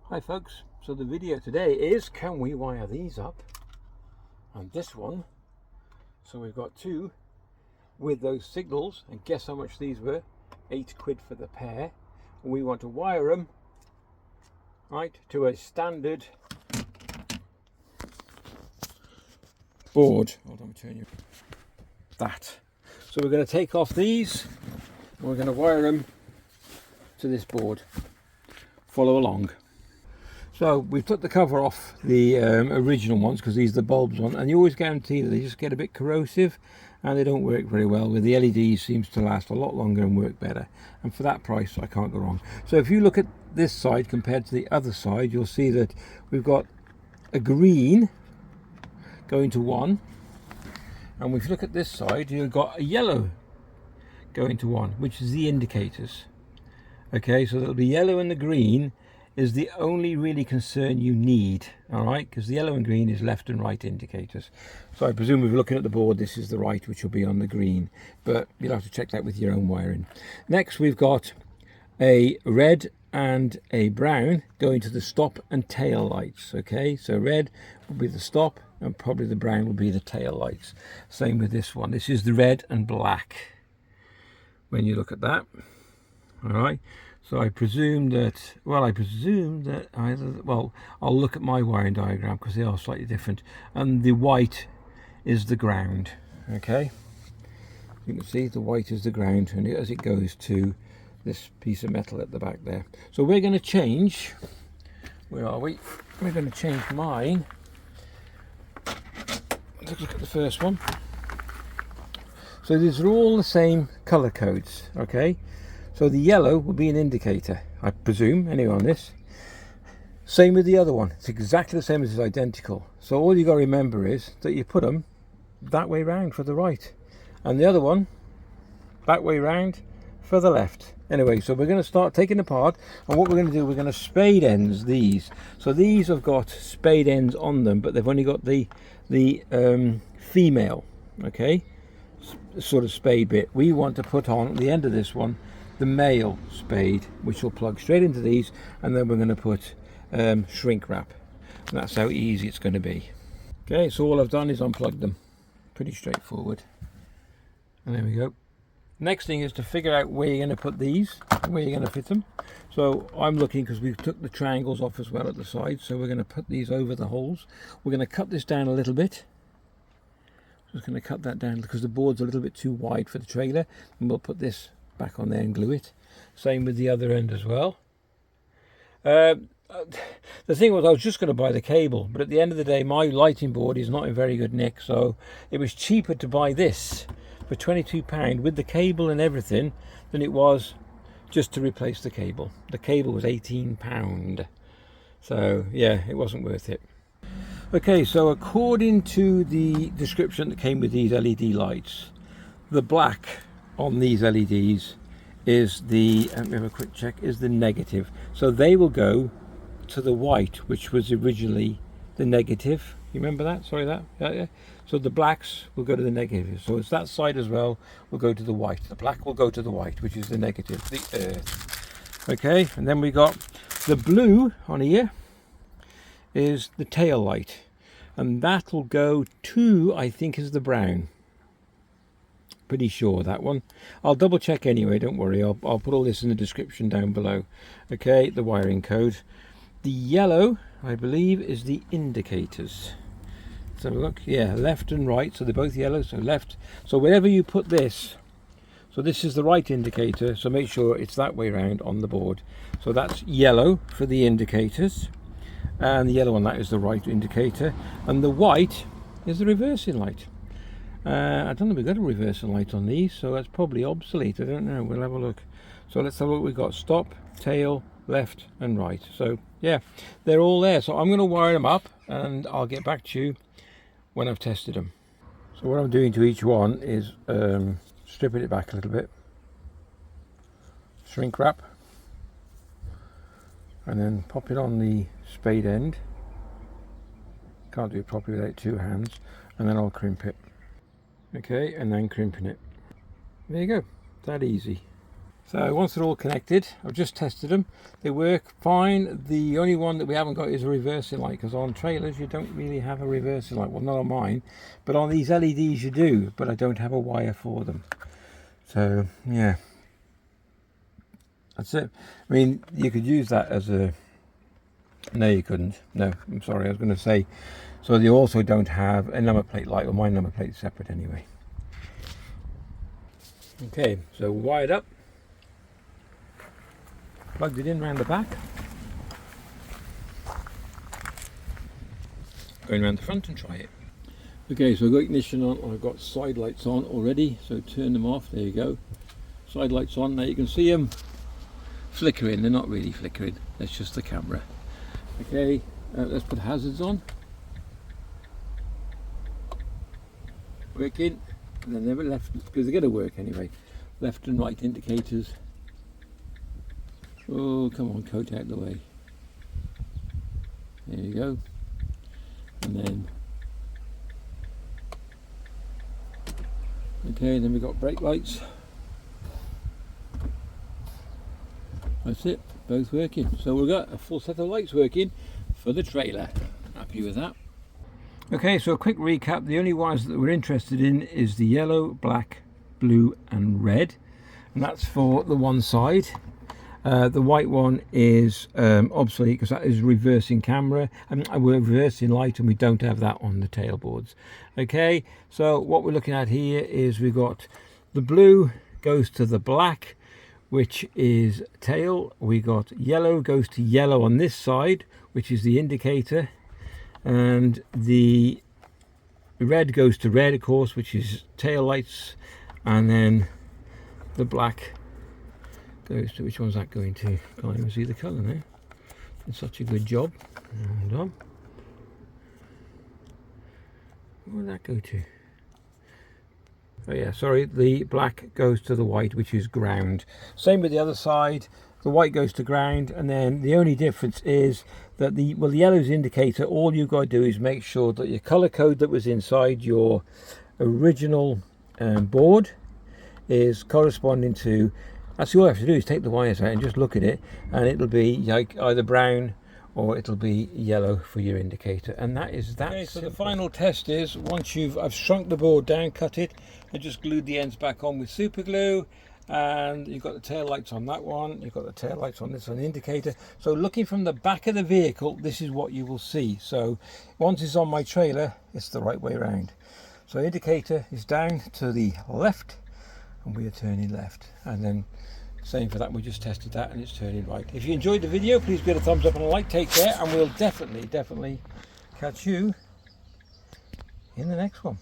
Hi folks, so the video today is can we wire these up, and this one, so we've got two with those signals, and guess how much these were? £8 for the pair. And we want to wire them right to a standard board. Hold on, turn you that. So we're going to take off these and we're going to wire them to this board. Follow along. So we took the cover off the original ones because these are the bulbs on, and you always guarantee that they just get a bit corrosive and they don't work very well. With the LEDs seems to last a lot longer and work better, and for that price I can't go wrong. So if you look at this side compared to the other side, you'll see that we've got a green going to one, and if you look at this side you've got a yellow going to one, which is the indicators. Okay, so the yellow and the green is the only really concern you need, all right, because the yellow and green is left and right indicators. So I presume if you're looking at the board, this is the right, which will be on the green, but you'll have to check that with your own wiring. Next we've got a red and a brown going to the stop and tail lights. Okay, so red will be the stop and probably the brown will be the tail lights. Same with this one. This is the red and black when you look at that. All right, so I presume that, I'll look at my wiring diagram because they are slightly different, and the white is the ground. Okay, you can see the white is the ground, and as it goes to this piece of metal at the back there. So we're going to change, where are we? We're going to change mine. Let's look at the first one. So these are all the same color codes. Okay, so the yellow will be an indicator, I presume, anyway, on this. Same with the other one. It's exactly the same, as it's identical. So all you got to remember is that you put them that way round for the right, and the other one that way round for the left. Anyway, so we're going to start taking apart, and what we're going to do, we're going to spade ends these. So these have got spade ends on them, but they've only got the female, okay, sort of spade bit. We want to put on the end of this one the male spade, which will plug straight into these, and then we're going to put shrink wrap, and that's how easy it's going to be. Okay, so all I've done is unplug them. Pretty straightforward. And there we go. Next thing is to figure out where you're going to put these, where you're going to fit them. So I'm looking, because we took the triangles off as well at the side, so we're going to put these over the holes. We're going to cut this down a little bit. Just going to cut that down because the board's a little bit too wide for the trailer, and we'll put this back on there and glue it. Same with the other end as well. The thing was, I was just going to buy the cable, but at the end of the day my lighting board is not in very good nick, so it was cheaper to buy this for £22 with the cable and everything than it was just to replace the cable. The cable was £18, so yeah, it wasn't worth it. Okay, so according to the description that came with these LED lights, the black on these LEDs is the, let me have a quick check, is the negative. So they will go to the white, which was originally the negative. You remember that? Sorry, that? Yeah. So the blacks will go to the negative. So it's that side as well will go to the white. The black will go to the white, which is the negative, the earth. Okay, and then we got the blue on here is the tail light, and that will go to, I think, is the brown. Pretty sure that one. I'll double check anyway, don't worry. I'll put all this in the description down below. Okay, the wiring code. The yellow, I believe, is the indicators. So look, yeah, left and right, so they're both yellow, so left. So wherever you put this, so this is the right indicator, so make sure it's that way around on the board. So that's yellow for the indicators, and the yellow on that is the right indicator, and the white is the reversing light. I don't know if we've got a reversing light on these, so that's probably obsolete. I don't know. We'll have a look. So let's have a look. We've got stop, tail, left and right. So yeah, they're all there. So I'm going to wire them up and I'll get back to you when I've tested them. So what I'm doing to each one is stripping it back a little bit, shrink wrap, and then pop it on the spade end. Can't do it properly without two hands, and then I'll crimp it. Okay, and then crimping it. There you go, that easy. So once they're all connected, I've just tested them. They work fine. The only one that we haven't got is a reversing light, because on trailers you don't really have a reversing light. Well, not on mine, but on these LEDs you do, but I don't have a wire for them. So yeah, that's it. I mean, you could use that as a... No, you couldn't. No, I'm sorry, I was going to say, so you also don't have a number plate light. Well, my number plate's separate anyway. Okay, so wired up. Plugged it in round the back. Going around the front and try it. Okay, so I've got ignition on. I've got side lights on already, so turn them off. There you go. Side lights on. Now you can see them flickering. They're not really flickering. That's just the camera. Okay, let's put hazards on. Working. And then they're left, because they're going to work anyway. Left and right indicators. Oh, come on, coat out the way. There you go. And then, okay, then we've got brake lights. That's it, both working. So we've got a full set of lights working for the trailer. Happy with that. Okay, so a quick recap. The only wires that we're interested in is the yellow, black, blue and red. And that's for the one side. The white one is obsolete, because that is reversing camera and we're reversing light, and we don't have that on the tailboards. Okay, so what we're looking at here is we've got the blue goes to the black, which is tail. We got yellow goes to yellow on this side, which is the indicator, and the red goes to red, of course, which is tail lights, and then the black goes to... which one's that going to? Can't even see the colour now. It's such a good job. Hold on. Where will that go to? Oh yeah, sorry, the black goes to the white, which is ground. Same with the other side. The white goes to ground, and then the only difference is that the yellow's indicator. All you've got to do is make sure that your colour code that was inside your original board is corresponding to... That's all you have to do, is take the wires out and just look at it, and it'll be like either brown or it'll be yellow for your indicator, and that is that. Okay, so the final test is, once I've shrunk the board down, cut it, and just glued the ends back on with super glue, and you've got the tail lights on that one, you've got the tail lights on this, on the indicator. So looking from the back of the vehicle, this is what you will see. So once it's on my trailer, it's the right way around. So indicator is down to the left, and we are turning left, and then same for that, we just tested that and it's turning right. If you enjoyed the video, please give it a thumbs up and a like. Take care, and we'll definitely catch you in the next one.